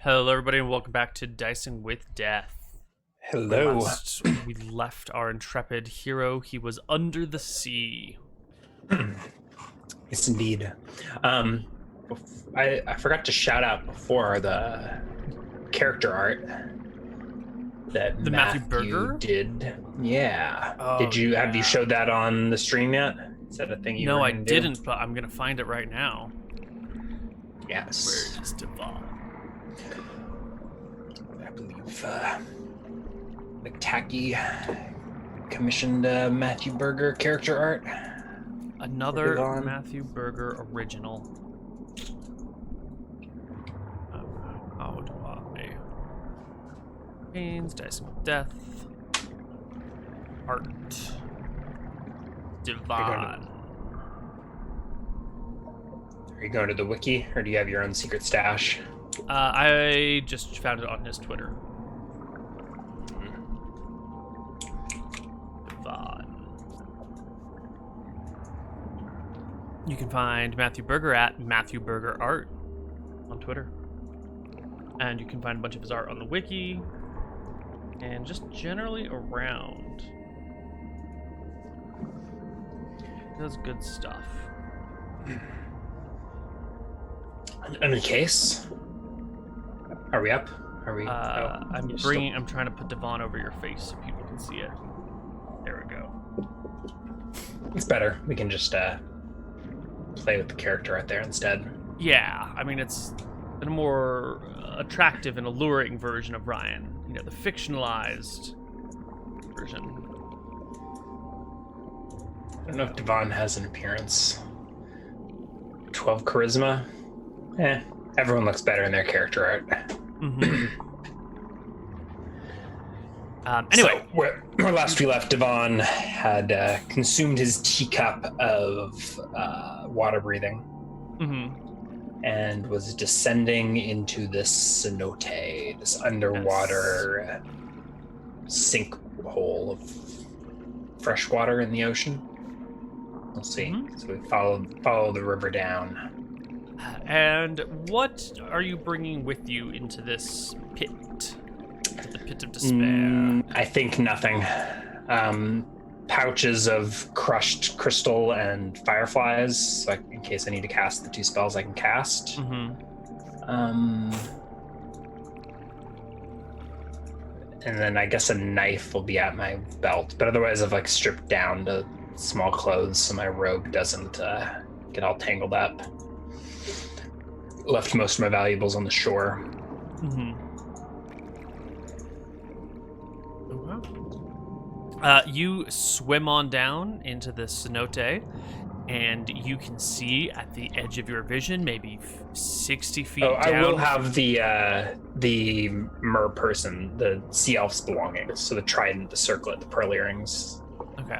Hello, everybody, and welcome back to Dicing with Death. Hello. Last we left our intrepid hero. He was under the sea. Yes, indeed. I forgot to shout out before the character art that The Matthew Berger did. Yeah. Oh, Have you showed that on the stream yet? Is that a thing you No, were I gonna do? didn't, but I'm gonna find it right now. Yes. Where is Devon? I believe McTacky commissioned Matthew Berger character art. Another Devon. Matthew Berger original. Oh, Devon. Pains, Dicing with Death. Art. Devon. Are you going to the wiki, or do you have your own secret stash? I just found it on his Twitter. Devon. You can find Matthew Berger at Matthew Berger Art on Twitter. And you can find a bunch of his art on the wiki. And just generally around. He does good stuff. In a case? Are we up? Are we? I'm trying to put Devon over your face so people can see it. There we go. It's better. We can just play with the character right there instead. Yeah, I mean, it's a more attractive and alluring version of Ryan. You know, the fictionalized version. I don't know if Devon has an appearance. 12 charisma. Everyone looks better in their character art. Mm-hmm. Anyway, so, where last we left, Devon had consumed his teacup of water breathing and was descending into this cenote, this underwater sinkhole of fresh water in the ocean. We'll see. So we follow the river down. And what are you bringing with you into this pit? The pit of despair? I think nothing. Pouches of crushed crystal and fireflies, so in case I need to cast the 2 spells I can cast. And then I guess a knife will be at my belt, but otherwise I've stripped down to small clothes so my robe doesn't get all tangled up. Left most of my valuables on the shore. You swim on down into the cenote, and you can see at the edge of your vision, maybe 60 feet down. I will have the mer person, the sea elf's belongings, so the trident, the circlet, the pearl earrings. Okay.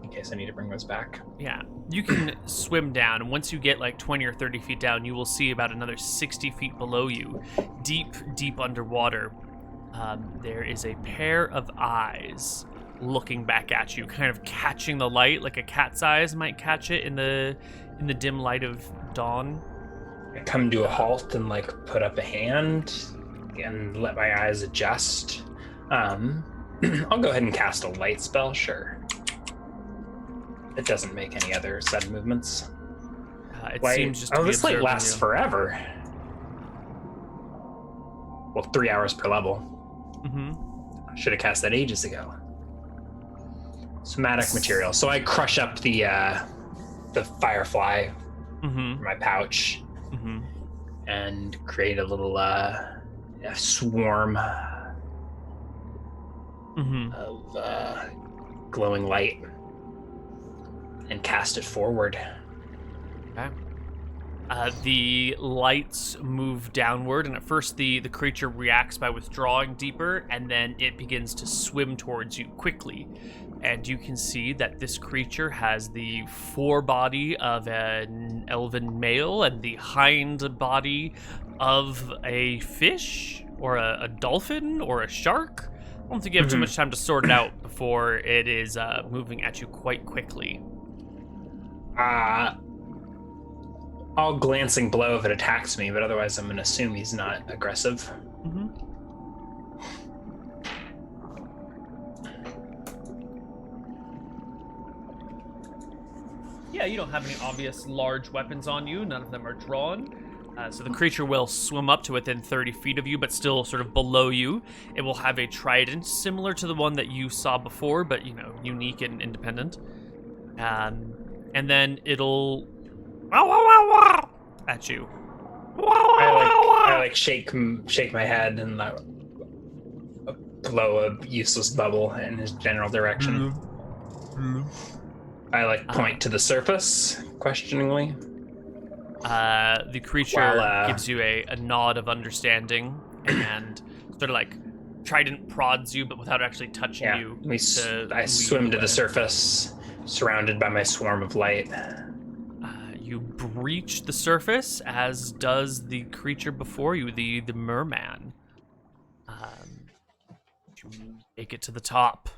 In case I need to bring those back. Yeah, you can swim down, and once you get 20 or 30 feet down, you will see about another 60 feet below you, deep underwater. There is a pair of eyes looking back at you, kind of catching the light like a cat's eyes might catch it in the dim light of dawn. I come to a halt and put up a hand and let my eyes adjust. I'll go ahead and cast a light spell, sure. It doesn't make any other sudden movements. Seems just to be this light observing lasts you. forever. Well, 3 hours per level. Should have cast that ages ago. Somatic material. So I crush up the firefly from my pouch and create a little swarm of glowing light and cast it forward. Okay. The lights move downward, and at first the creature reacts by withdrawing deeper, and then it begins to swim towards you quickly. And you can see that this creature has the forebody of an elven male and the hind body of a fish, or a dolphin, or a shark. I don't think you have too much time to sort it out before it is moving at you quite quickly. I'll glancing blow if it attacks me, but otherwise I'm going to assume he's not aggressive. Mm-hmm. Yeah, you don't have any obvious large weapons on you. None of them are drawn. So the creature will swim up to within 30 feet of you, but still sort of below you. It will have a trident similar to the one that you saw before, but, unique and independent. And then it'll... at you. I shake my head and blow a useless bubble in his general direction. I point to the surface questioningly. The creature gives you a nod of understanding and sort of trident prods you, but without actually touching you. I swim to the surface, surrounded by my swarm of light. You breach the surface, as does the creature before you, the merman. You make it to the top,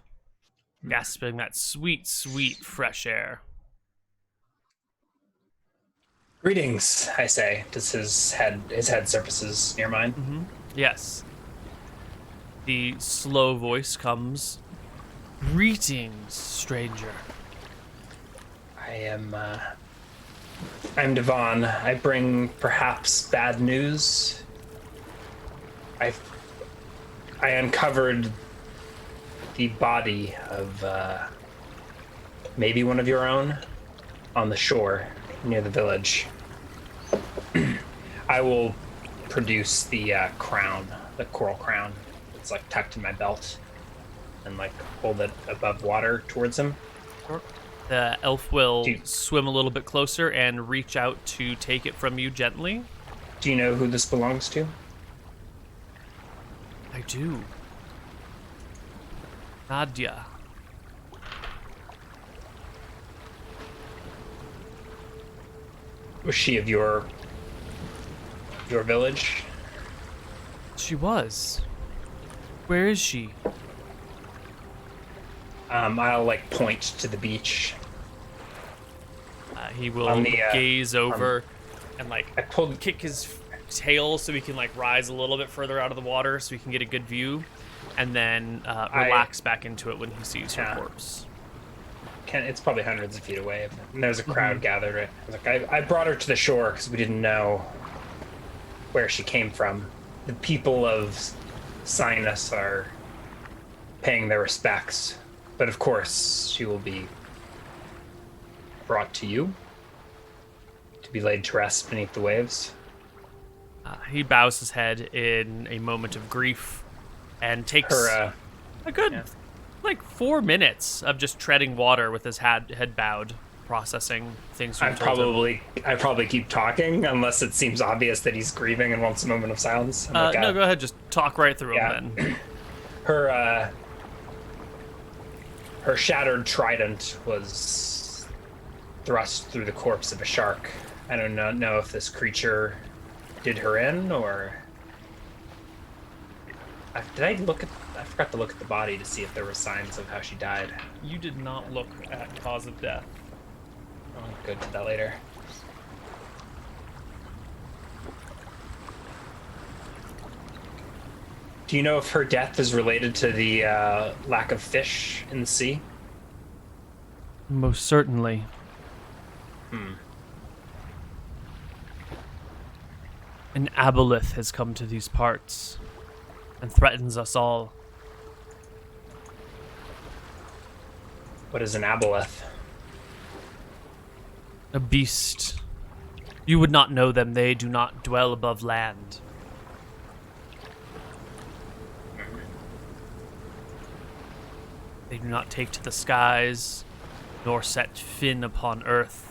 gasping that sweet, sweet fresh air. Greetings, I say. Does his head surfaces near mine? Mm-hmm. Yes. The slow voice comes. Greetings, stranger. I'm Devon. I bring perhaps bad news. I uncovered the body of maybe one of your own on the shore near the village. I will produce the crown, the coral crown. It's tucked in my belt, and hold it above water towards him. The elf will swim a little bit closer and reach out to take it from you gently. Do you know who this belongs to? I do. Nadia. Was she of your village? She was. Where is she? I'll point to the beach. He will gaze over and kick his tail so he can rise a little bit further out of the water so he can get a good view, and then relax back into it when he sees her corpse. It's probably hundreds of feet away, and there's a crowd gathered. I brought her to the shore because we didn't know where she came from. The people of Sinus are paying their respects, but of course she will be brought to you to be laid to rest beneath the waves. He bows his head in a moment of grief and takes a good 4 minutes of just treading water with his head bowed, processing things. I probably keep talking unless it seems obvious that he's grieving and wants a moment of silence. No, go ahead. Just talk right through him then. Her shattered trident was thrust through the corpse of a shark. I don't know if this creature did her in, or I forgot to look at the body to see if there were signs of how she died. You did not look at cause of death. I'll go to that later. Do you know if her death is related to the lack of fish in the sea? Most certainly. An aboleth has come to these parts and threatens us all. What is an aboleth? A beast. You would not know them. They do not dwell above land. They do not take to the skies, nor set fin upon earth.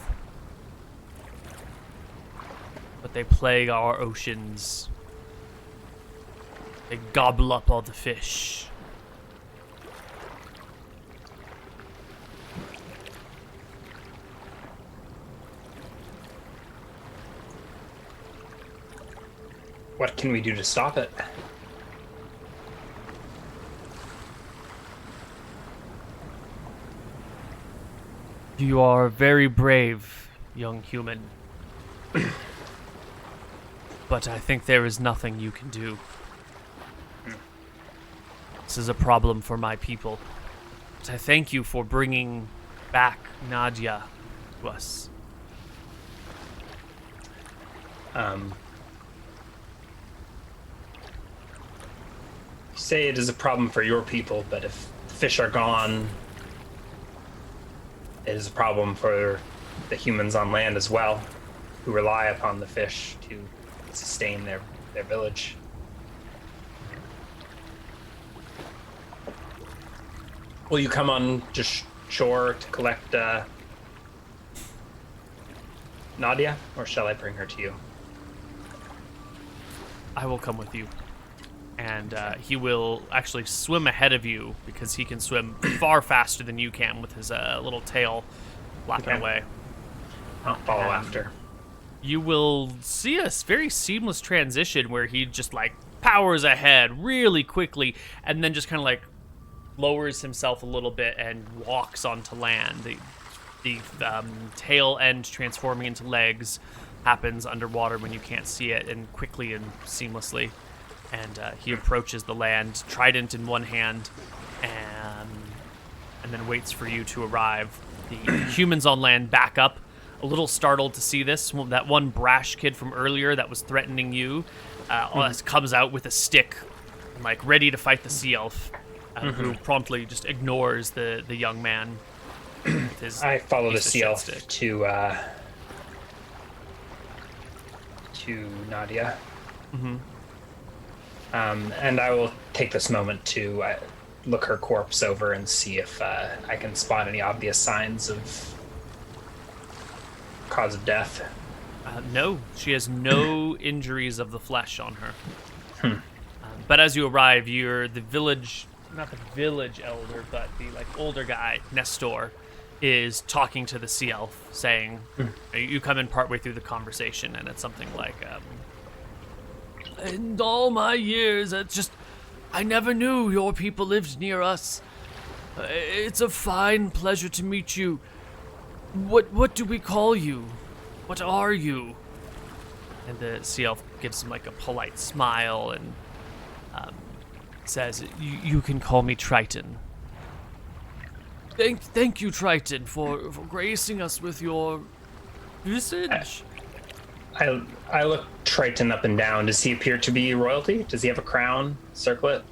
But they plague our oceans. They gobble up all the fish. What can we do to stop it? You are very brave, young human. But I think there is nothing you can do. This is a problem for my people. But I thank you for bringing back Nadia to us. You say it is a problem for your people, but if the fish are gone, it is a problem for the humans on land as well, who rely upon the fish to sustain their village. Will you come on just shore to collect Nadia, or shall I bring her to you? I will come with you. And he will actually swim ahead of you because he can swim far faster than you can with his little tail flapping away. I'll follow after. You will see a very seamless transition where he just like powers ahead really quickly and then just kind of like lowers himself a little bit and walks onto land. The tail end transforming into legs happens underwater when you can't see it, and quickly and seamlessly. And he approaches the land, trident in one hand, and then waits for you to arrive. The humans on land back up, a little startled to see this. That one brash kid from earlier that was threatening you comes out with a stick, like ready to fight the sea elf, who promptly just ignores the young man. With his I follow the piece of sea shit elf stick. to Nadia. And I will take this moment to look her corpse over and see if I can spot any obvious signs of cause of death. No, she has no injuries of the flesh on her. But as you arrive, you're the village, not the village elder, but the like older guy, Nestor, is talking to the sea elf, saying, you come in partway through the conversation, and it's something like, in all my years, I never knew your people lived near us. It's a fine pleasure to meet you. What do we call you? What are you? And the sea elf gives him like a polite smile and says, you can call me Triton. Thank you, Triton, for gracing us with your visage. I look Triton up and down. Does he appear to be royalty? Does he have a crown, circlet?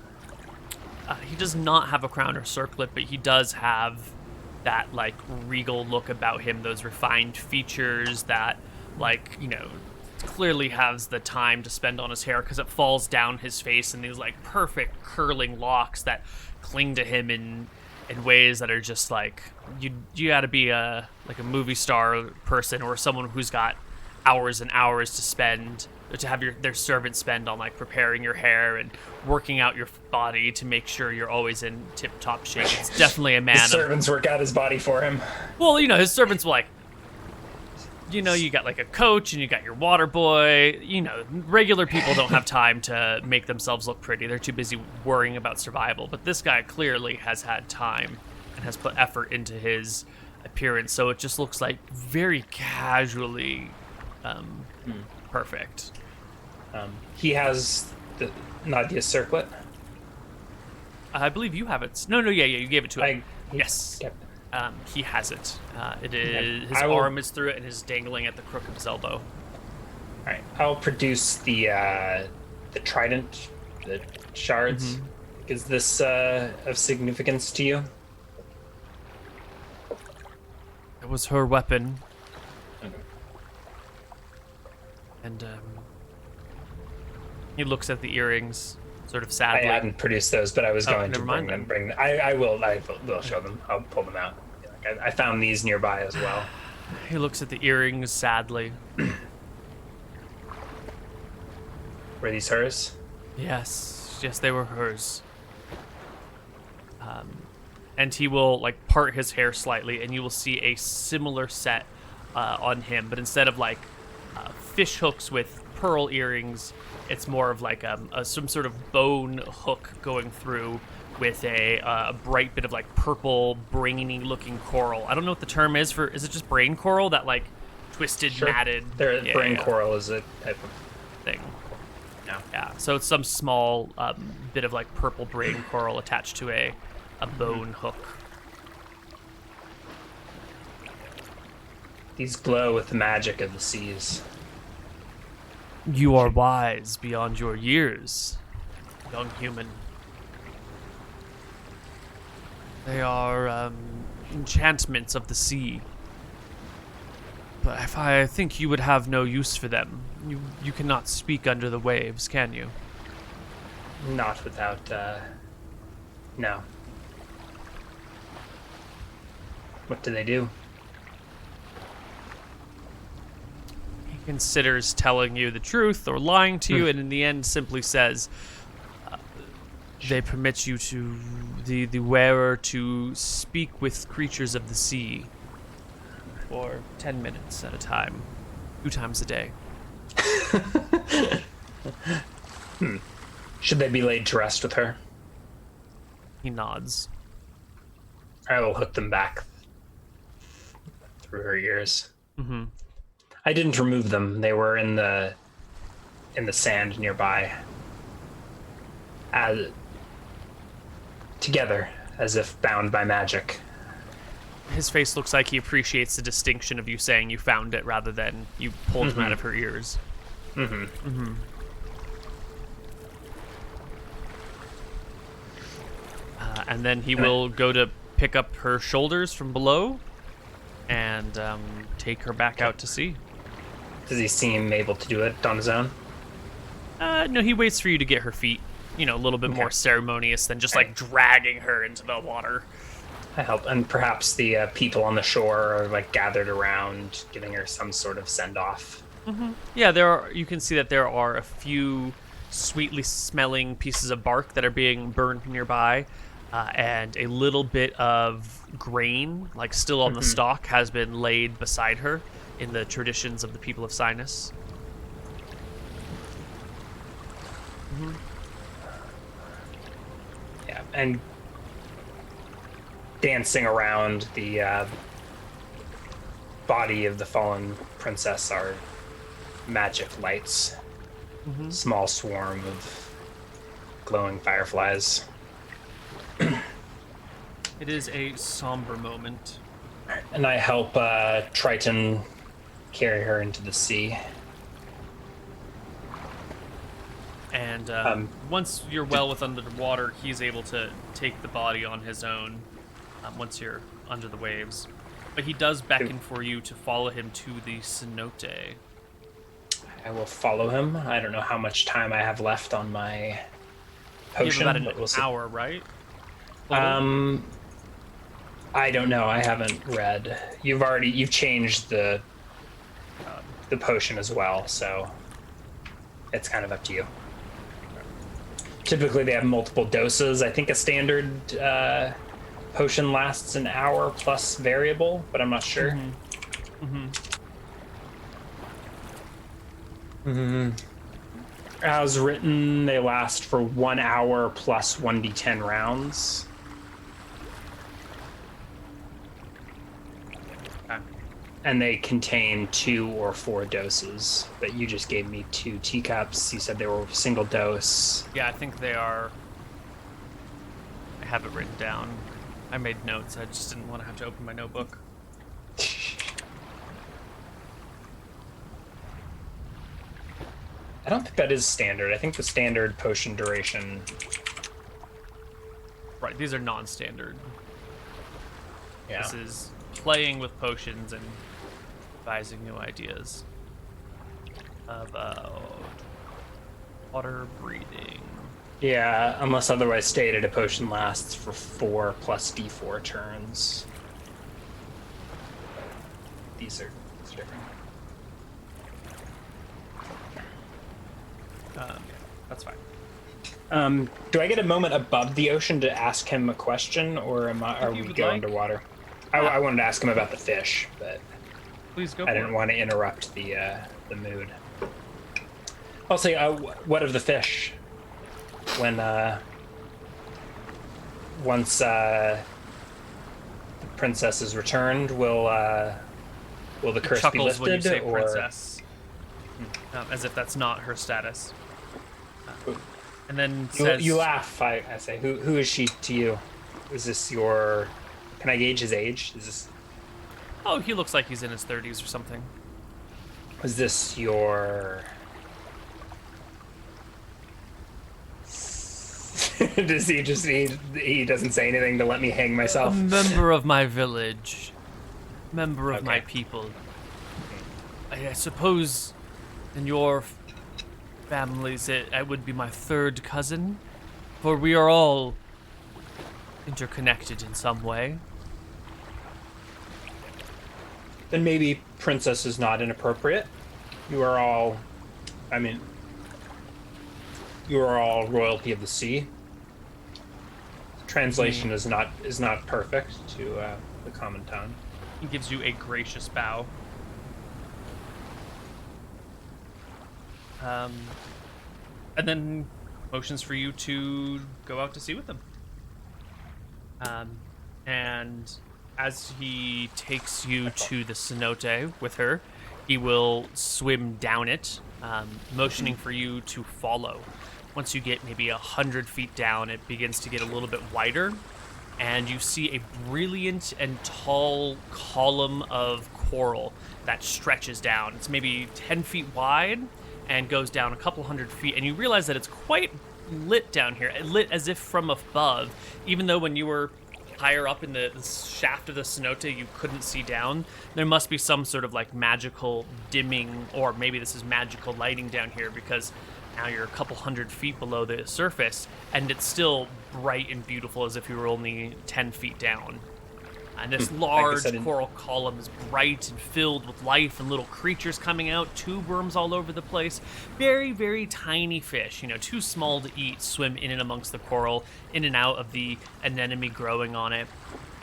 He does not have a crown or circlet, but he does have that like regal look about him, those refined features that, like, you know, clearly has the time to spend on his hair because it falls down his face in these like perfect curling locks that cling to him in ways that are just like you got to be a movie star person or someone who's got hours and hours to have their servants spend on like preparing your hair and working out your body to make sure you're always in tip-top shape. It's definitely a man. His servants work out his body for him. Well, you know, his servants will like, you know, you got like a coach and you got your water boy. You know, regular people don't have time to make themselves look pretty. They're too busy worrying about survival. But this guy clearly has had time and has put effort into his appearance. So it just looks like very casually perfect. He has the Nadia's circlet. I believe you have it. No, yeah, you gave it to him. Yes. Yep. He has it. It is his arm is through it and is dangling at the crook of his elbow. All right, I'll produce the trident, the shards. Is this of significance to you? It was her weapon. Okay. And he looks at the earrings, sort of sadly. I hadn't produced those, but I was going to never mind bring them. I will show them. I'll pull them out. I found these nearby as well. He looks at the earrings sadly. Were these hers? Yes, they were hers. And he will like part his hair slightly, and you will see a similar set on him, but instead of like fish hooks with pearl earrings, it's more of like some sort of bone hook going through with a bright bit of like purple brainy looking coral. I don't know what the term is for. Is it just brain coral that like twisted, matted Their brain coral is a type of thing. Yeah. Yeah. So it's some small bit of like purple brain coral attached to a bone hook. These glow with the magic of the seas. You are wise beyond your years, young human. They are enchantments of the sea. But I think you would have no use for them. You cannot speak under the waves, can you? Not without, no. What do they do? He considers telling you the truth or lying to you, and in the end simply says, they permit you to, the wearer, to speak with creatures of the sea for 10 minutes at a time, 2 times a day. Should they be laid to rest with her? He nods. I will hook them back through her ears. Mm-hmm. I didn't remove them. They were in the sand nearby. Together, as if bound by magic. His face looks like he appreciates the distinction of you saying you found it rather than you pulled him out of her ears. Mm-hmm. Mm-hmm. And then he will go to pick up her shoulders from below and take her back out to sea. Does he seem able to do it on his own? No, he waits for you to get her feet. You know, a little bit more ceremonious than just like dragging her into the water. I help, and perhaps the people on the shore are like gathered around, giving her some sort of send off. Mm-hmm. Yeah, you can see that there are a few sweetly smelling pieces of bark that are being burned nearby, and a little bit of grain, like still on the stalk, has been laid beside her in the traditions of the people of Sinus. Mm-hmm. Yeah, and dancing around the body of the fallen princess are magic lights. Mm-hmm. Small swarm of glowing fireflies. It is a somber moment. And I help Triton carry her into the sea. And once you're well within the water, he's able to take the body on his own once you're under the waves. But he does beckon for you to follow him to the cenote. I will follow him. I don't know how much time I have left on my potion. You have about an hour, right? I don't know. I haven't read. You've changed the potion as well, so it's kind of up to you. Typically, they have multiple doses. I think a standard potion lasts an hour plus variable, but I'm not sure. Mm-hmm. Mm-hmm. As written, they last for 1 hour plus 1d10 rounds. And they contain 2 or 4 doses, but you just gave me 2 teacups. You said they were single dose. Yeah, I think they are. I have it written down. I made notes. I just didn't want to have to open my notebook. I don't think that is standard. I think the standard potion duration... Right, these are non-standard. Yeah. This is playing with potions and devising new ideas. About water breathing. Yeah, unless otherwise stated, a potion lasts for 4 plus d4 turns. These are different. That's fine. Do I get a moment above the ocean to ask him a question, or are we going underwater? I wanted to ask him about the fish, but please go. I didn't want to interrupt the mood. I'll say, what of the fish? When once the princess is returned, will Will the curse be chuckles lifted, when you say or princess, as if that's not her status. And then says, you laugh? I say, who is she to you? Is this your? Can I gauge his age? Is this? "Oh, he looks like he's in his 30s or something." Is this your? Does he just he doesn't say anything to let me hang myself? A member of my village, member of my Okay. people. I suppose in your families it would be my third cousin, for we are all interconnected in some way. Then maybe princess is not inappropriate. You are all, I mean, you are all royalty of the sea. Translation is not perfect to the common tongue. He gives you a gracious bow. And then motions for you to go out to sea with them. And as he takes you to the cenote with her, he will swim down it, motioning for you to follow. Once you get maybe 100 feet down, it begins to get a little bit wider, and you see a brilliant and tall column of coral that stretches down. It's maybe 10 feet wide and goes down a couple hundred feet, and you realize that it's quite lit down here, lit as if from above, even though when you were higher up in the shaft of the cenote you couldn't see down. There must be some sort of like magical dimming, or maybe this is magical lighting down here, because now you're a couple hundred feet below the surface and it's still bright and beautiful as if you were only 10 feet down. And this large coral column is bright and filled with life and little creatures coming out, tube worms all over the place. Very, very tiny fish, too small to eat, swim in and amongst the coral, in and out of the anemone growing on it.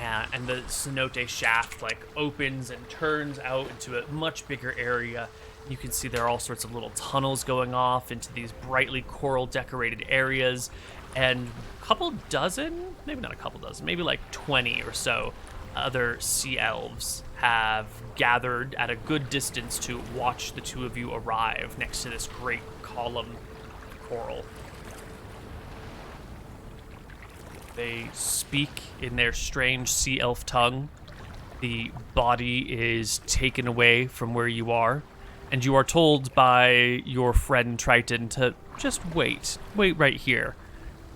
And the cenote shaft opens and turns out into a much bigger area. You can see there are all sorts of little tunnels going off into these brightly coral decorated areas. And a couple dozen, maybe not a couple dozen, maybe like 20 or so other sea elves have gathered at a good distance to watch the two of you arrive next to this great column of coral. They speak in their strange sea elf tongue. The body is taken away from where you are, and you are told by your friend Triton to just wait right here.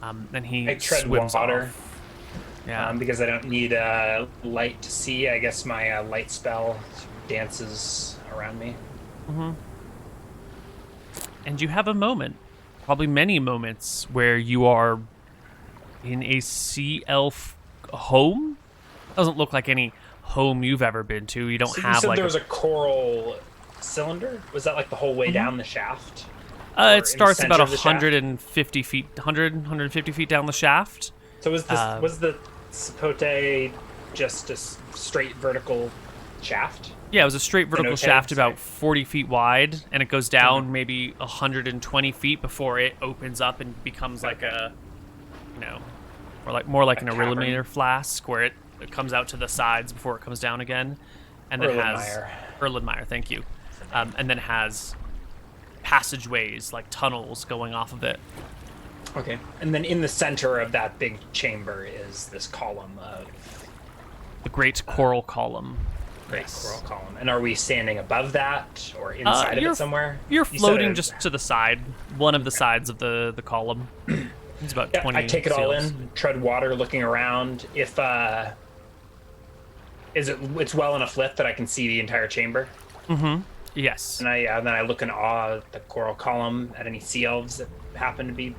And he I tread swims water. off. Yeah. Because I don't need light to see. I guess my light spell dances around me. Mm-hmm. And you have a moment, probably many moments, where you are in a sea elf home. Doesn't look like any home you've ever been to. You don't So have you said like there was a coral cylinder? Was that like the whole way down the shaft? it starts about 150 150 feet down the shaft. So was the sapote just a straight vertical shaft? Yeah, it was a straight vertical Cenote, shaft sorry. about 40 feet wide, and it goes down maybe 120 feet before it opens up and becomes like a, more like an cavern. Erlenmeyer flask, where it comes out to the sides before it comes down again, and then has Erlenmeyer, thank you, and then has passageways like tunnels going off of it. Okay. And then in the center of that big chamber is this column of The great coral column. coral column. And are we standing above that or inside of it somewhere? You're You said floating just to the side, one of the sides of the column. It's about 20 I take it all seals. in, tread water, looking around. If it's well enough lit that I can see the entire chamber. Yes. And then I look in awe at the coral column, at any sea elves that happen to be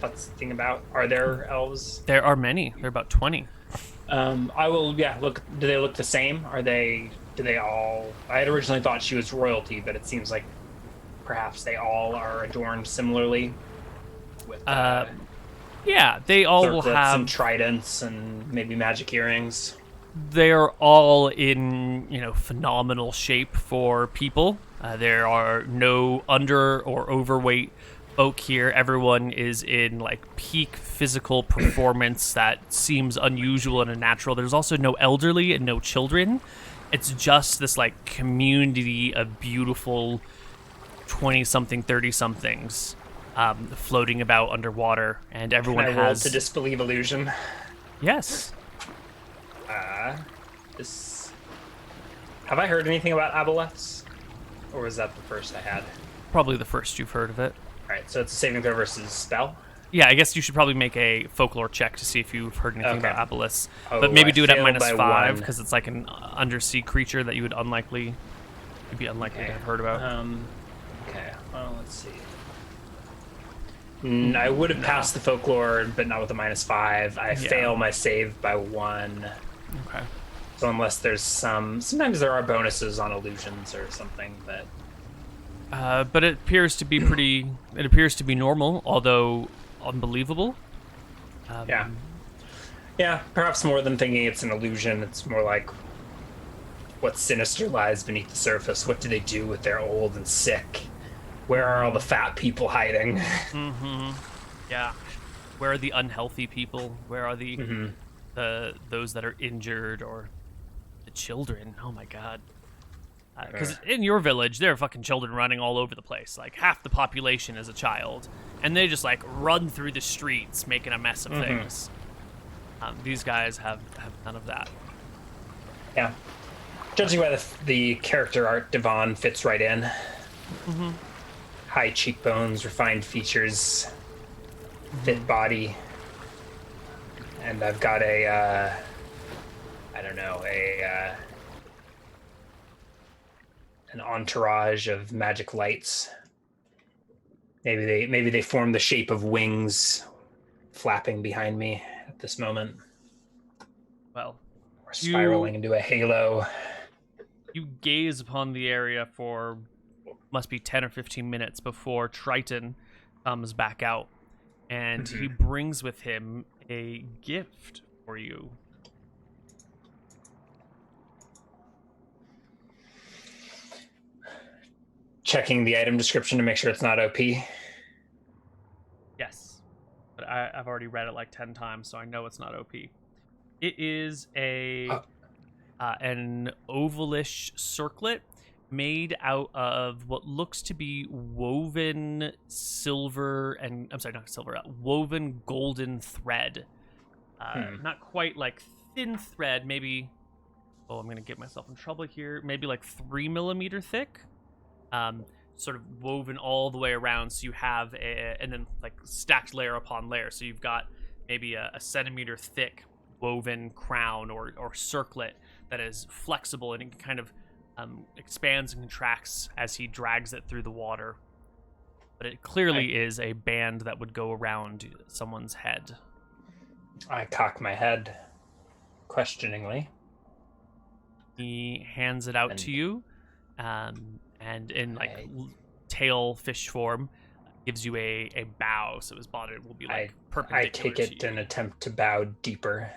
futzing about. Are there elves? There are many. There are about 20. I will, look. Do they look the same? Do they all? I had originally thought she was royalty, but it seems like perhaps they all are adorned similarly with Yeah, they all will circlets have. and tridents and maybe magic earrings. They're all in, phenomenal shape for people. There are no under or overweight folk here. Everyone is in peak physical performance that seems unusual and unnatural. There's also no elderly and no children. It's just this like community of beautiful 20-something, 30-somethings floating about underwater, and everyone Can I roll has to disbelieve illusion? Yes. Have I heard anything about aboleths? Or was that the first I had? Probably the first you've heard of it. Alright, so it's a saving throw versus spell? Yeah, I guess you should probably make a folklore check to see if you've heard anything Okay. about aboleths. Oh, But maybe I do it at failed by -5 one. because it's like an undersea creature that you would be unlikely to have heard about. Okay, well, let's see. I would have passed the folklore, but not with a -5. I fail my save by 1. Okay. So unless there's sometimes there are bonuses on illusions or something, but But it appears to be it appears to be normal, although unbelievable. Yeah, perhaps more than thinking it's an illusion, it's more like what sinister lies beneath the surface. What do they do with their old and sick? Where are all the fat people hiding? Yeah. Where are the unhealthy people? Where are the those that are injured, or the children? Oh my god. Because in your village, there are fucking children running all over the place. Like, half the population is a child. And they just, like, run through the streets, making a mess of things. These guys have none of that. Yeah. Judging by the character art, Devon fits right in. High cheekbones, refined features, fit body. And I've got an entourage of magic lights. Maybe they form the shape of wings flapping behind me at this moment. Well, We're spiraling into a halo. you gaze upon the area for must be 10 or 15 minutes before Triton comes back out, and he brings with him a gift for you. Checking the item description to make sure it's not OP. Yes, but I've already read it like 10 times, so I know it's not OP. It is an ovalish circlet made out of what looks to be woven woven golden thread. Not quite like thin thread, maybe. Oh, I'm gonna get myself in trouble here. Maybe like 3 millimeter thick. Sort of woven all the way around, so you have and then like stacked layer upon layer. So you've got maybe a centimeter thick woven crown or circlet that is flexible, and it kind of expands and contracts as he drags it through the water. But it clearly is a band that would go around someone's head. I cock my head questioningly. He hands it out to you, and in like tail fish form, gives you a bow. So his body will be like perpendicular. I take it and attempt to bow deeper.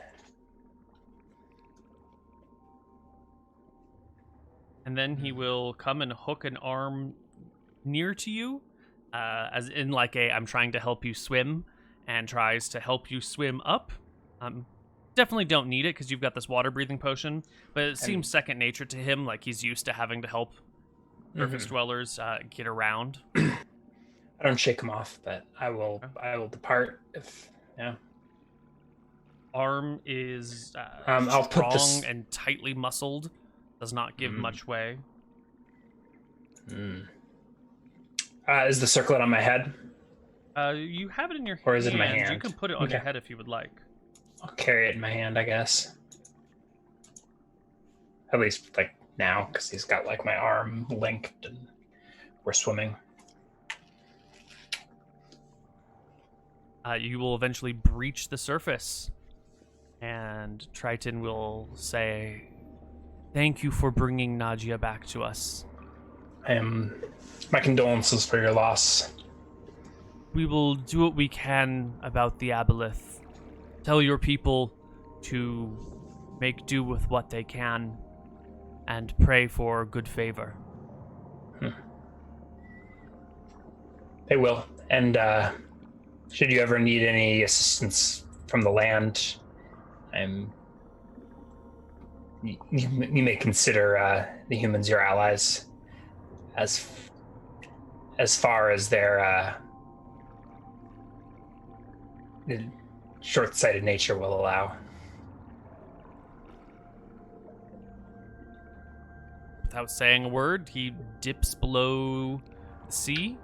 And then he will come and hook an arm near to you, as in like I'm trying to help you swim, and tries to help you swim up. Definitely don't need it because you've got this water breathing potion, but it seems second nature to him, like he's used to having to help surface dwellers get around. I don't shake him off, but I will depart if Arm is I'll strong put this and tightly muscled. Does not give much way. Is the circlet on my head? You have it in your hand. Or is it in my hand? You can put it on your head if you would like. I'll carry it in my hand, I guess. At least, like, now, because he's got, like, my arm linked and we're swimming. You will eventually breach the surface, and Triton will say, "Thank you for bringing Nadia back to us. My condolences for your loss. We will do what we can about the aboleth. Tell your people to make do with what they can, and pray for good favor." They will. And should you ever need any assistance from the land, I'm You may consider the humans your allies, as far as their short-sighted nature will allow. Without saying a word, he dips below the sea.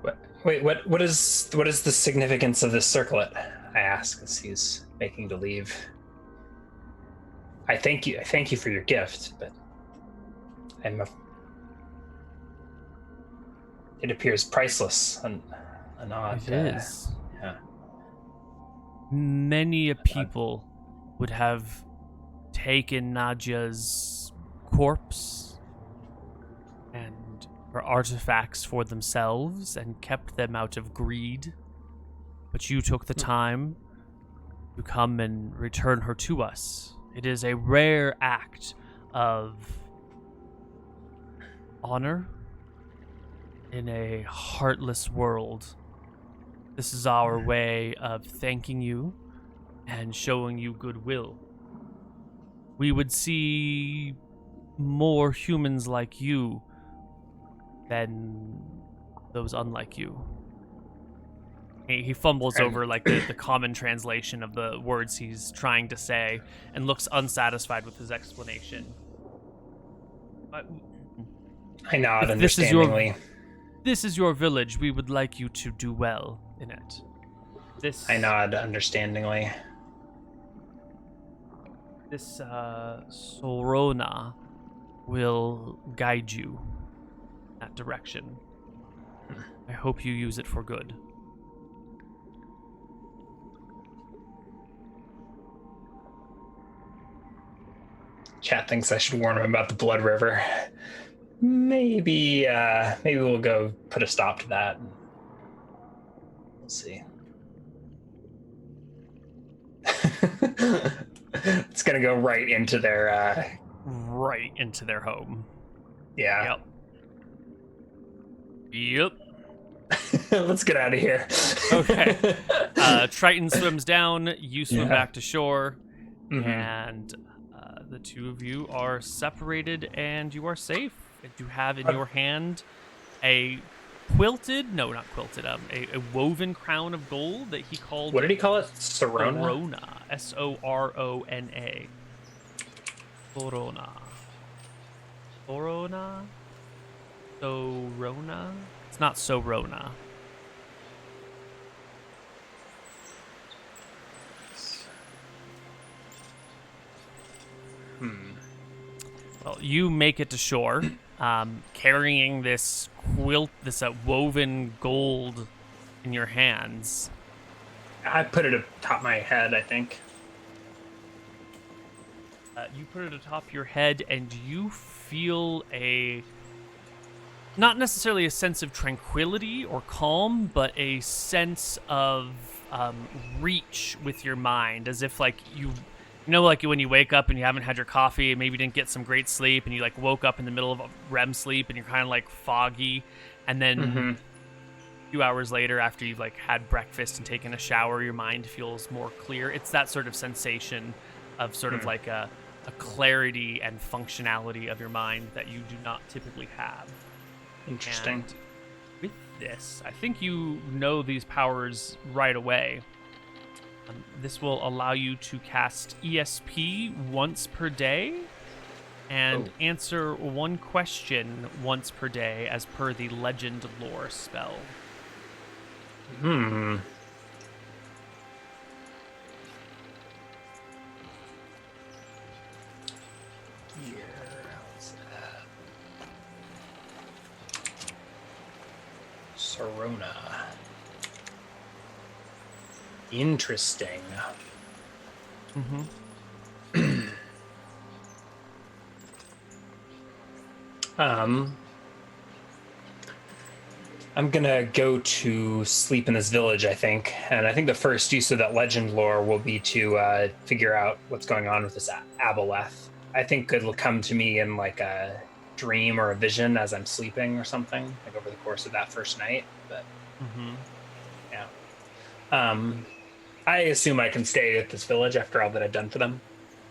What is the significance of this circlet? I ask as he's making to leave. I thank you for your gift, but it appears priceless and odd. It is. Yeah. Many a people would have taken Nadia's corpse and her artifacts for themselves and kept them out of greed. But you took the time to come and return her to us. It is a rare act of honor in a heartless world. This is our way of thanking you and showing you goodwill. We would see more humans like you than those unlike you. He fumbles over like the common translation of the words he's trying to say and looks unsatisfied with his explanation. But I nod understandingly. This is your village. We would like you to do well in it. I nod understandingly. This Sorona will guide you in that direction. I hope you use it for good. Chat thinks I should warn him about the Blood River. Maybe we'll go put a stop to that. We'll see. It's gonna go right into their home. Yeah. Yep. Let's get out of here. Okay. Triton swims down. You swim back to shore, and the two of you are separated, and you are safe. You have in your hand a woven crown of gold that he called... What did he call it? Sorona? Sorona. S-O-R-O-N-A. Sorona. Sorona? Sorona? It's not Sorona. Well, you make it to shore, carrying this woven gold in your hands. I put it atop my head, I think. You put it atop your head, and you feel not necessarily a sense of tranquility or calm, but a sense of reach with your mind, as if like like when you wake up and you haven't had your coffee and maybe didn't get some great sleep and you like woke up in the middle of a REM sleep and you're kind of like foggy, and then a few hours later after you've like had breakfast and taken a shower, your mind feels more clear. It's that sort of sensation of sort of like a clarity and functionality of your mind that you do not typically have. Interesting. And with this, I think you know these powers right away. This will allow you to cast ESP once per day and answer one question once per day as per the Legend Lore spell. Sorona. Interesting. I'm gonna go to sleep in this village, I think, and I think the first use of that legend lore will be to figure out what's going on with this aboleth. I think it'll come to me in like a dream or a vision as I'm sleeping or something, like over the course of that first night. But yeah. I assume I can stay at this village after all that I've done for them.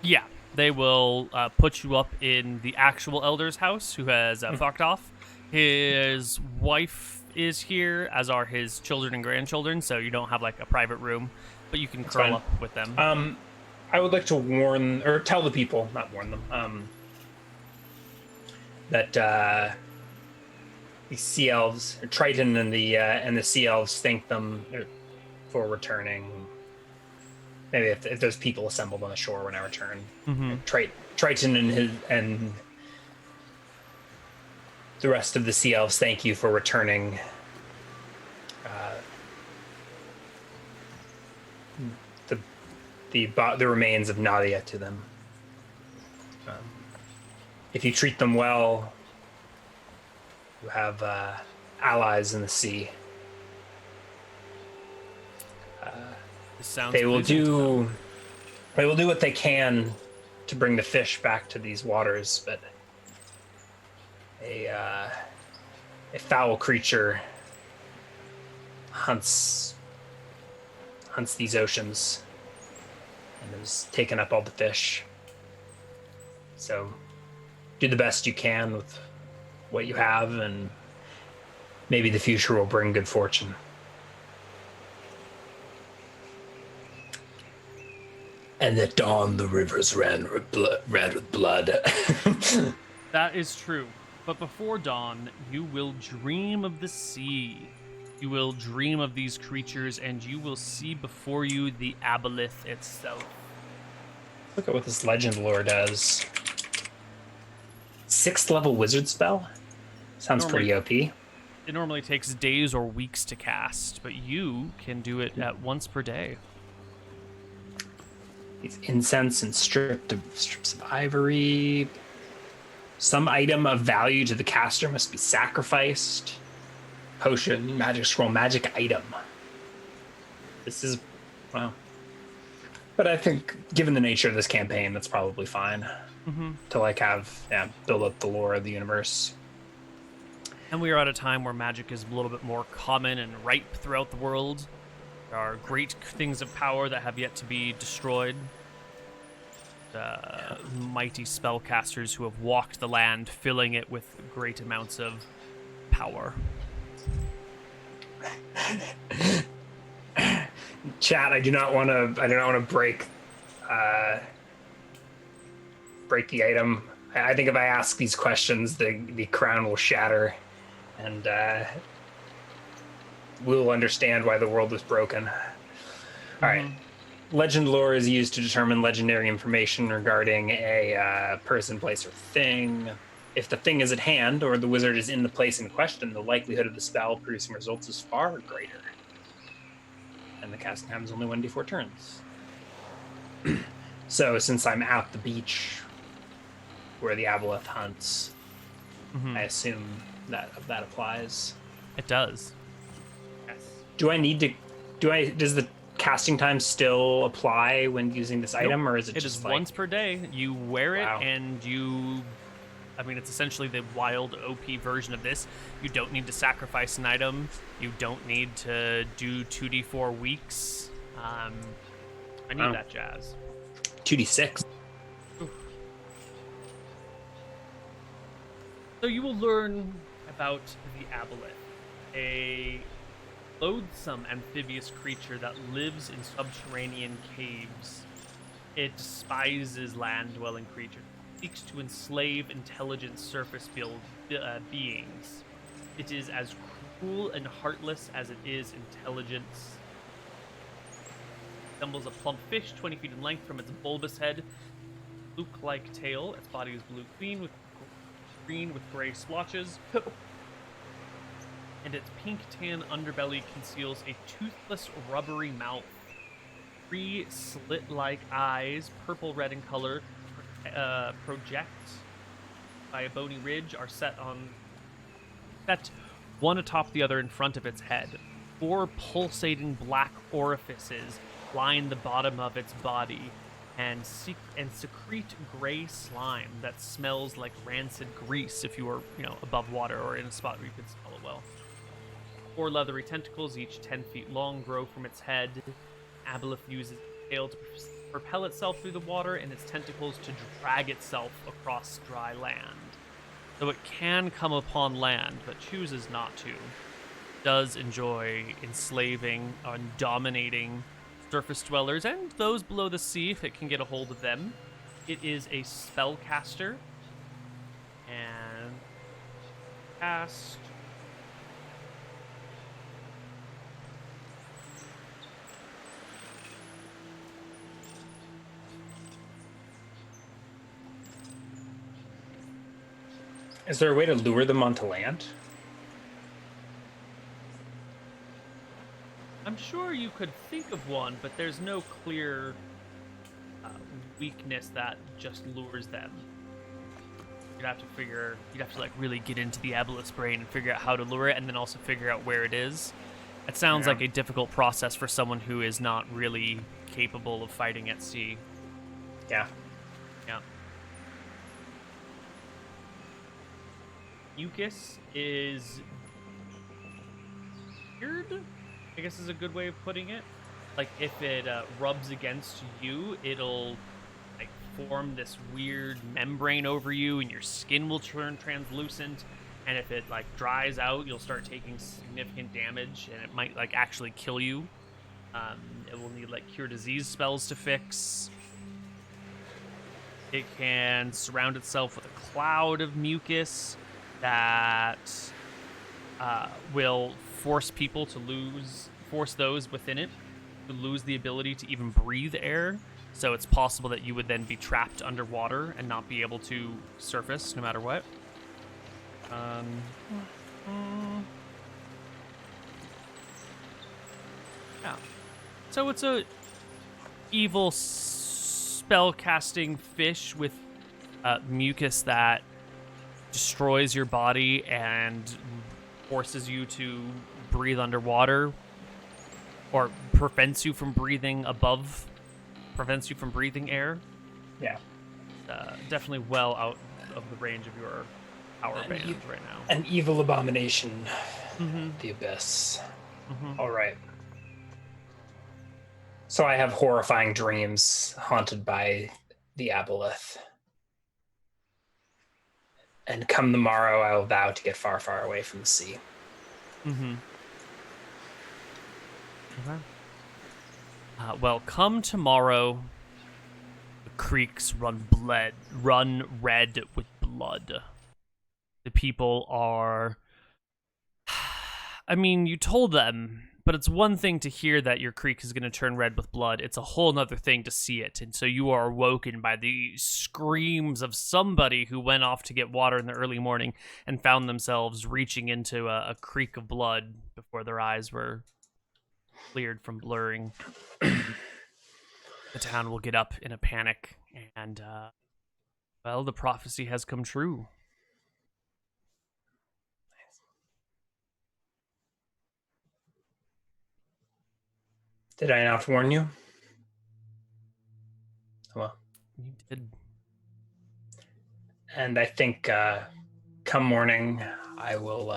Yeah, They will put you up in the actual elder's house, who has fucked off. His wife is here, as are his children and grandchildren, so you don't have like a private room, but you can curl fine. up with them. I would like to warn or tell the people, not warn them, that the sea elves, or Triton and the sea elves thank them for returning. Maybe if there's people assembled on the shore when I return, Triton and the rest of the sea elves thank you for returning. The remains of Nadia to them. If you treat them well, you have allies in the sea. Sounds They will pleasing to do. them. They will do what they can to bring the fish back to these waters, but a foul creature hunts these oceans and has taken up all the fish. So do the best you can with what you have, and maybe the future will bring good fortune. And at dawn the rivers ran with blood. That is true. But before dawn, you will dream of the sea. You will dream of these creatures, and you will see before you the aboleth itself. Look at what this legend lore does. 6th level wizard spell? Sounds pretty OP. It normally takes days or weeks to cast, but you can do it at once per day. It's incense and strips of ivory. Some item of value to the caster must be sacrificed. Potion, magic scroll, magic item. This is, wow. But I think, given the nature of this campaign, that's probably fine. To build up the lore of the universe. And we are at a time where magic is a little bit more common and ripe throughout the world. There are great things of power that have yet to be destroyed. Mighty spellcasters who have walked the land, filling it with great amounts of power. Chat, I do not want to break the item. I think if I ask these questions, the crown will shatter, and we'll understand why the world was broken. All right. Legend lore is used to determine legendary information regarding a person, place, or thing. If the thing is at hand, or the wizard is in the place in question, the likelihood of the spell producing results is far greater. And the casting time is only 1d4 turns. So, since I'm at the beach where the aboleth hunts, I assume that applies. It does. Yes. Does the casting time still apply when using this item, or is it just like... once per day? You wear it, Wow. and it's essentially the wild OP version of this. You don't need to sacrifice an item. You don't need to do 2d4 weeks. I need that jazz. 2d6. So you will learn about the aboleth, a loathsome amphibious creature that lives in subterranean caves. It despises land-dwelling creatures. It seeks to enslave intelligent surface beings. It is as cruel and heartless as it is intelligent. It resembles a plump fish, 20 feet in length from its bulbous head, fluke-like tail. Its body is blue green with gray splotches. And its pink-tan underbelly conceals a toothless, rubbery mouth. 3 slit-like eyes, purple-red in color, project by a bony ridge, are set one atop the other in front of its head. 4 pulsating black orifices line the bottom of its body and secrete gray slime that smells like rancid grease if you were, above water or in a spot where you could smell it well. 4 leathery tentacles, each 10 feet long, grow from its head. Aboleth uses its tail to propel itself through the water and its tentacles to drag itself across dry land. So it can come upon land, but chooses not to. Does enjoy enslaving and dominating surface dwellers and those below the sea if it can get a hold of them. It is a spellcaster. And cast. Is there a way to lure them onto land? I'm sure you could think of one, but there's no clear weakness that just lures them. You'd have to like really get into the aboleth's brain and figure out how to lure it, and then also figure out where it is. It sounds like a difficult process for someone who is not really capable of fighting at sea. Yeah. Yeah. Mucus is weird, I guess is a good way of putting it. Like, if it rubs against you, it'll like form this weird membrane over you, and your skin will turn translucent. And if it like dries out, you'll start taking significant damage, and it might like actually kill you. It will need like cure disease spells to fix. It can surround itself with a cloud of mucus that will force people to force those within it to lose the ability to even breathe air. So it's possible that you would then be trapped underwater and not be able to surface no matter what. Yeah. So it's a evil spell-casting fish with mucus that destroys your body and forces you to breathe underwater, or prevents you from breathing air. Yeah. Definitely well out of the range of your power band right now. An evil abomination. The abyss. All right. So I have horrifying dreams haunted by the aboleth. And come the morrow, I will vow to get far, far away from the sea. Okay. Well, come tomorrow, the creeks run red with blood. The people are... I mean, you told them, but it's one thing to hear that your creek is going to turn red with blood. It's a whole nother thing to see it. And so you are awoken by the screams of somebody who went off to get water in the early morning and found themselves reaching into a creek of blood before their eyes were cleared from blurring. The town will get up in a panic, and, well, the prophecy has come true. Did I not warn you? Well, You did. and I think come morning, I will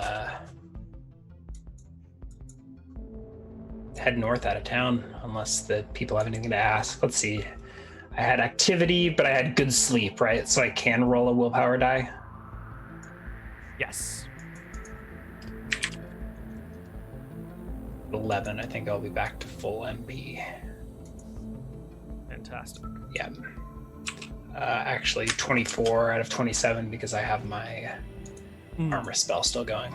head north out of town, unless the people have anything to ask. Let's see. I had activity, but I had good sleep, right? So I can roll a willpower die. Yes. 11. I think I'll be back to full MB. Fantastic. Yeah. Actually, 24 out of 27 because I have my armor spell still going.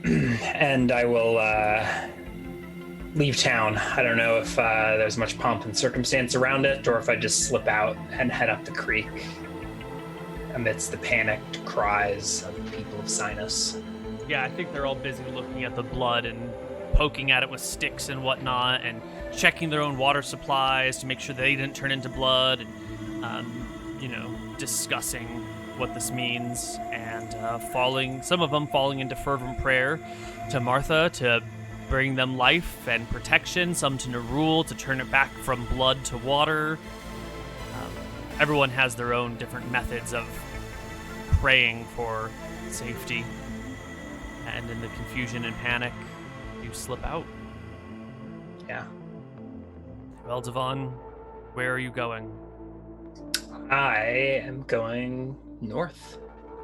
And I will leave town. I don't know if there's much pomp and circumstance around it, or if I just slip out and head up the creek amidst the panicked cries of the people of Sinus. Yeah, I think they're all busy looking at the blood and poking at it with sticks and whatnot, and checking their own water supplies to make sure they didn't turn into blood, and discussing what this means, and some of them falling into fervent prayer to Martha to bring them life and protection, some to Nerul to turn it back from blood to water. Everyone has their own different methods of praying for safety. And in the confusion and panic, you slip out. Yeah. Well, Devon, where are you going? I am going north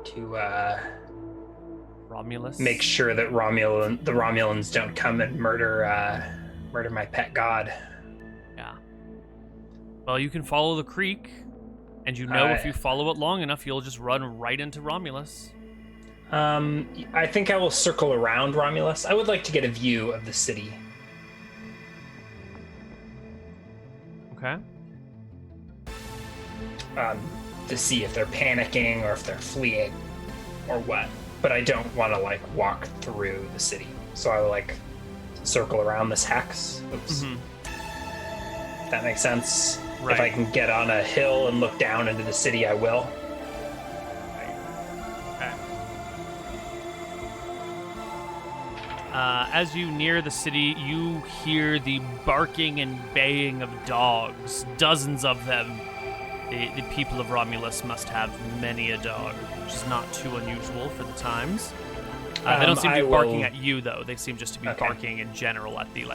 to Romulus? make sure that the Romulans don't come and murder my pet god. Yeah. Well, you can follow the creek, and if you follow it long enough, you'll just run right into Romulus. I think I will circle around Romulus. I would like to get a view of the city. Okay. To see if they're panicking or if they're fleeing or what. But I don't want to walk through the city. So I will circle around this hex. Oops. Mm-hmm. If that makes sense. Right. If I can get on a hill and look down into the city, I will. Okay. As you near the city, you hear the barking and baying of dogs. Dozens of them. The people of Romulus must have many a dog, which is not too unusual for the times. They don't seem to be barking at you, though. They seem just to be barking in general at the,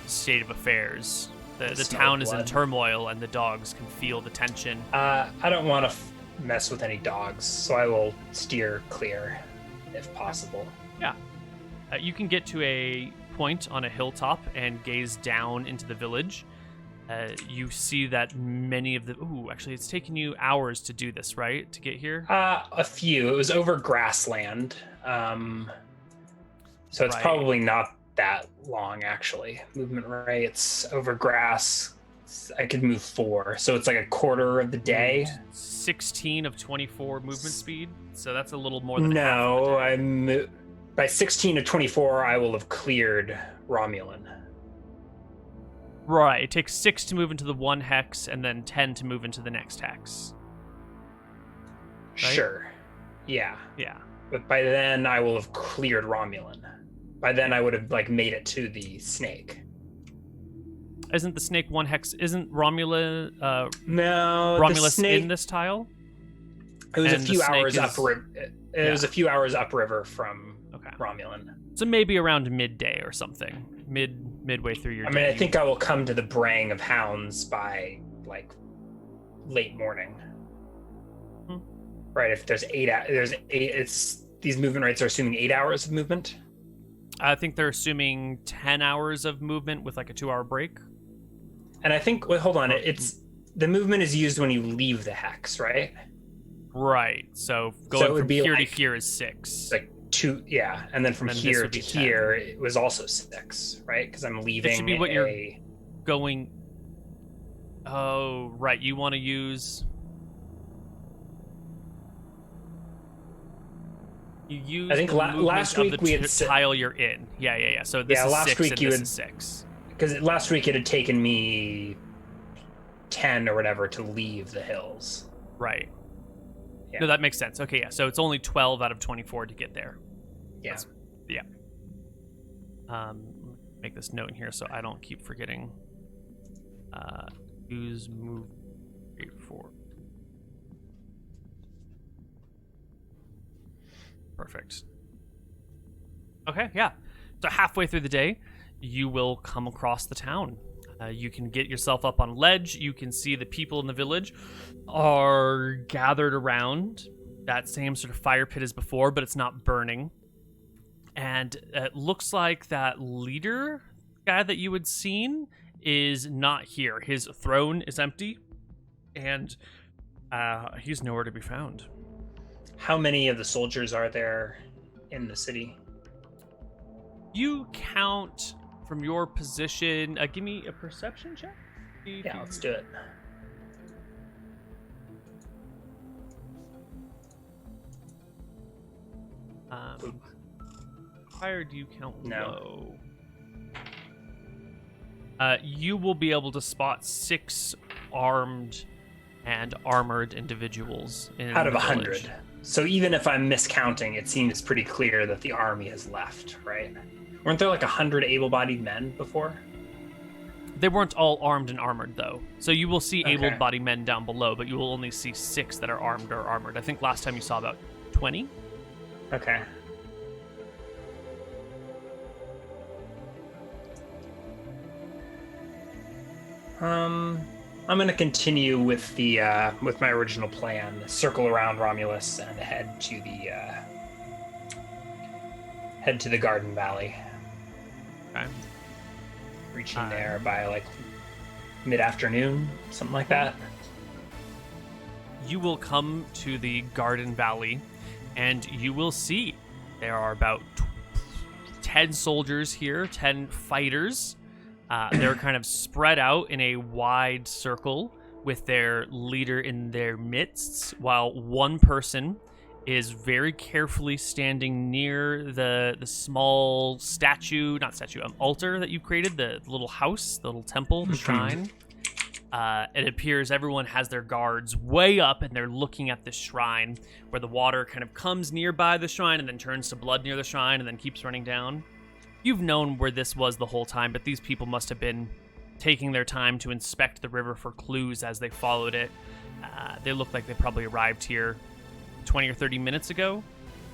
state of affairs. The town is in turmoil, and the dogs can feel the tension. I don't want to mess with any dogs, so I will steer clear, if possible. Yeah. You can get to a point on a hilltop and gaze down into the village. You see that many of the... Ooh, actually, it's taken you hours to do this, right? To get here? A few. It was over grassland. So it's probably not that long, actually. Movement rates over grass. I could move 4. So it's a quarter of the day. 16 of 24 movement speed. So that's a little more than half of the day. By 16 of 24, I will have cleared Romulan. Right, it takes 6 to move into the one hex, and then 10 to move into the next hex. Right? Sure. Yeah. Yeah. But by then, I will have cleared Romulan. By then, I would have made it to the snake. Isn't the snake one hex? Isn't Romulus? No, Romulus the snake, in this tile? It was a few hours upriver. It was a few hours upriver from Romulan. So maybe around midday or something. Midway through your day. I think I will come to the braying of hounds by late morning. Hmm. Right, if there's 8 these movement rates are assuming 8 hours of movement. I think they're assuming 10 hours of movement with a 2-hour break. And I think hold on, it's the movement is used when you leave the hex, right? Right. So going from here to here is 6. 2, yeah, and then from here to here it was also 6, right? Because I'm leaving. It should be what you're going. Oh, right. You want to use. You use. I think last week we had tile you're in. Yeah. So this is last 6 week and you this had, is 6. Because last week it had taken me 10 or whatever to leave the hills. Right. Yeah. No, that makes sense. Okay, yeah. So it's only 12 out of 24 to get there. Yeah. Make this note in here so I don't keep forgetting. Use move 4. Perfect. Okay, yeah. So halfway through the day, you will come across the town. You can get yourself up on a ledge. You can see the people in the village are gathered around that same sort of fire pit as before, but it's not burning. And it looks like that leader guy that you had seen is not here. His throne is empty, and he's nowhere to be found. How many of the soldiers are there in the city? You count from your position. Give me a perception check. Yeah, let's do it. Higher do you count low? No. You will be able to spot 6 armed and armored individuals in out of the 100. village. So even if I'm miscounting, it seems pretty clear that the army has left, right? Weren't there 100 able-bodied men before? They weren't all armed and armored, though. So you will see able-bodied men down below, but you will only see 6 that are armed or armored. I think last time you saw about 20. Okay. I'm gonna continue with the with my original plan. Circle around Romulus and head to the Garden Valley. Okay. Reaching there by like mid-afternoon, something like that. You will come to the Garden Valley, and you will see there are about 10 soldiers here, 10 fighters. They're kind of spread out in a wide circle with their leader in their midst, while one person is very carefully standing near the small altar that you created, the little house, the little temple, the shrine. It appears everyone has their guards way up, and they're looking at the shrine, where the water kind of comes nearby the shrine and then turns to blood near the shrine and then keeps running down. You've known where this was the whole time, but these people must have been taking their time to inspect the river for clues as they followed it. They look like they probably arrived here 20 or 30 minutes ago,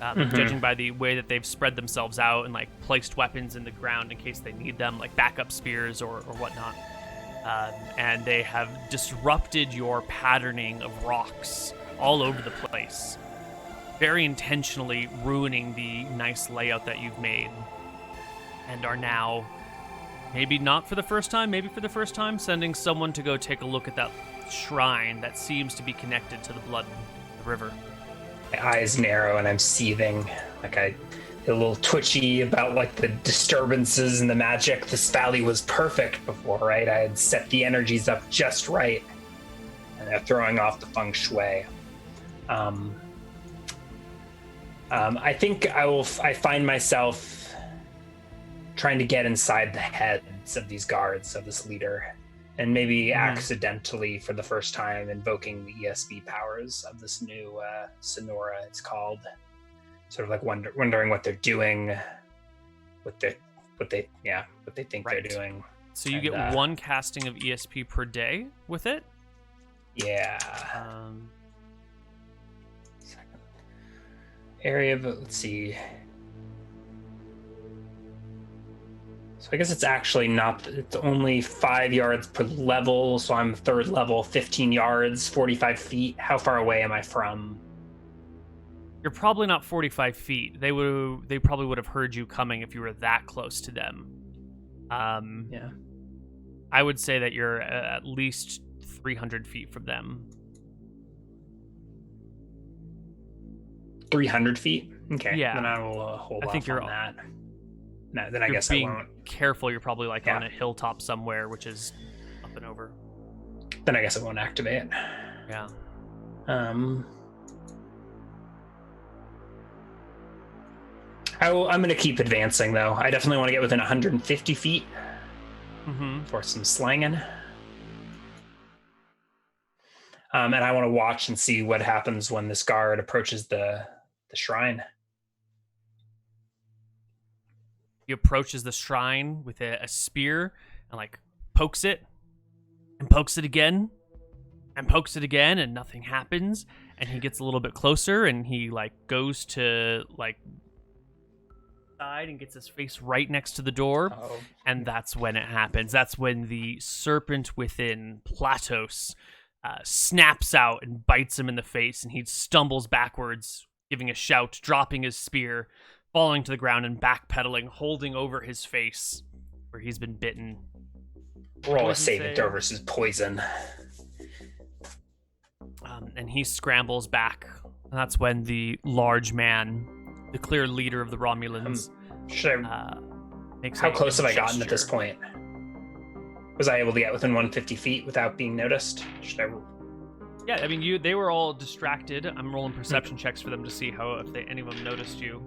judging by the way that they've spread themselves out and like placed weapons in the ground in case they need them, like backup spears or whatnot. And they have disrupted your patterning of rocks all over the place, very intentionally ruining the nice layout that you've made, and are now, maybe not for the first time, maybe for the first time, sending someone to go take a look at that shrine that seems to be connected to the blood of the river. My eyes narrow and I'm seething. Like I get a little twitchy about like the disturbances and the magic. This valley was perfect before, right? I had set the energies up just right. And they're throwing off the feng shui. I think I find myself trying to get inside the heads of these guards, of this leader, and maybe accidentally, for the first time, invoking the ESB powers of this new Sonora, it's called. Sort of like wondering what they're doing, what they think they're doing. So you get one casting of ESP per day with it? Yeah. Second. Area, but let's see. So I guess it's actually not, it's only 5 yards per level, so I'm third level, 15 yards, 45 feet. How far away am I from? You're probably not 45 feet. They probably would have heard you coming if you were that close to them. Yeah. I would say that you're at least 300 feet from them. 300 feet? Okay. Yeah. Then I will hold off on that. No, then I guess I won't. Careful, you're probably like on a hilltop somewhere, which is up and over. Then I guess I won't activate. Yeah. I'm going to keep advancing, though. I definitely want to get within 150 feet for some slanging. And I want to watch and see what happens when this guard approaches the shrine. He approaches the shrine with a spear and like pokes it and pokes it again and pokes it again, and nothing happens. And he gets a little bit closer and he like goes to like side and gets his face right next to the door. Uh-oh. And that's when it happens. That's when the serpent within Platos snaps out and bites him in the face, and he stumbles backwards, giving a shout, dropping his spear, falling to the ground and backpedaling, holding over his face where he's been bitten. Roll a saving throw versus poison. And he scrambles back. And that's when the large man, the clear leader of the Romulans, how close have I gotten at this point? Was I able to get within 150 feet without being noticed? Yeah, I mean, they were all distracted. I'm rolling perception checks for them to see if any of them noticed you,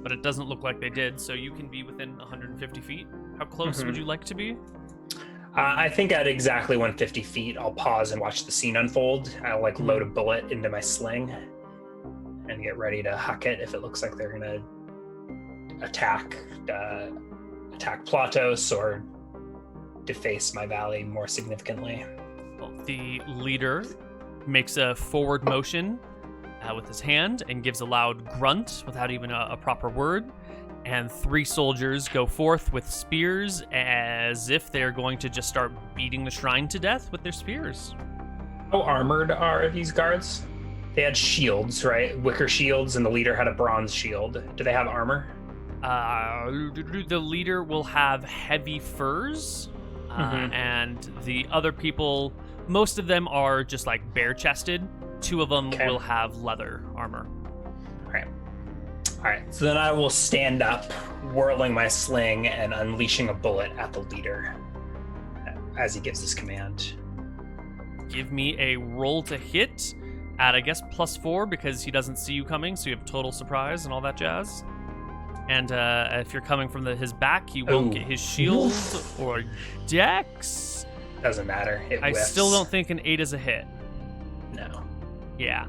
but it doesn't look like they did. So you can be within 150 feet. How close would you like to be? I think at exactly 150 feet, I'll pause and watch the scene unfold. I'll load a bullet into my sling and get ready to huck it if it looks like they're gonna attack Platos or deface my valley more significantly. Well, the leader makes a forward motion with his hand and gives a loud grunt without even a proper word, And 3 soldiers go forth with spears as if they're going to just start beating the shrine to death with their spears. How armored are these guards? They had shields, right? Wicker shields, and the leader had a bronze shield. Do they have armor? The leader will have heavy furs, and the other people, most of them are just like bare-chested. 2 of them will have leather armor. All right, so then I will stand up, whirling my sling and unleashing a bullet at the leader as he gives his command. Give me a roll to hit at, I guess, +4 because he doesn't see you coming, so you have total surprise and all that jazz. And if you're coming from his back, he won't get his shield or dex. Doesn't matter. I still don't think an 8 is a hit. No. Yeah.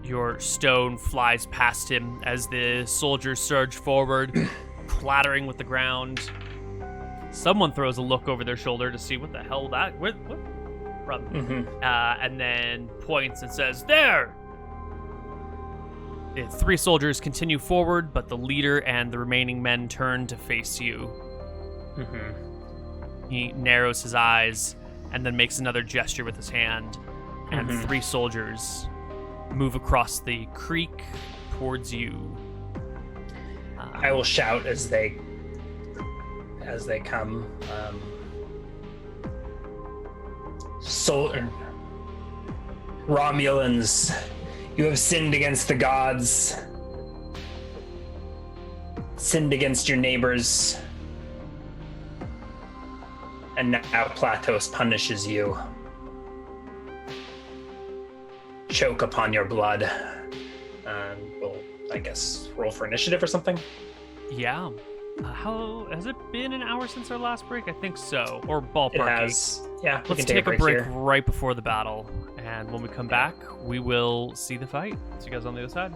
Your stone flies past him as the soldiers surge forward, clattering with the ground. Someone throws a look over their shoulder to see what the hell that... What? And then points and says, "There!" The 3 soldiers continue forward, but the leader and the remaining men turn to face you. He narrows his eyes and then makes another gesture with his hand, and 3 soldiers move across the creek towards you. I will shout as they come. Romulans, you have sinned against the gods, sinned against your neighbors, and now Platos punishes you. Choke upon your blood. We'll, I guess, roll for initiative or something? Yeah. How has it been an hour since our last break? I think so. Or ballpark. It has. Yeah, we Let's can take a break here. right before the battle. And when we come back, we will see the fight. See you guys on the other side.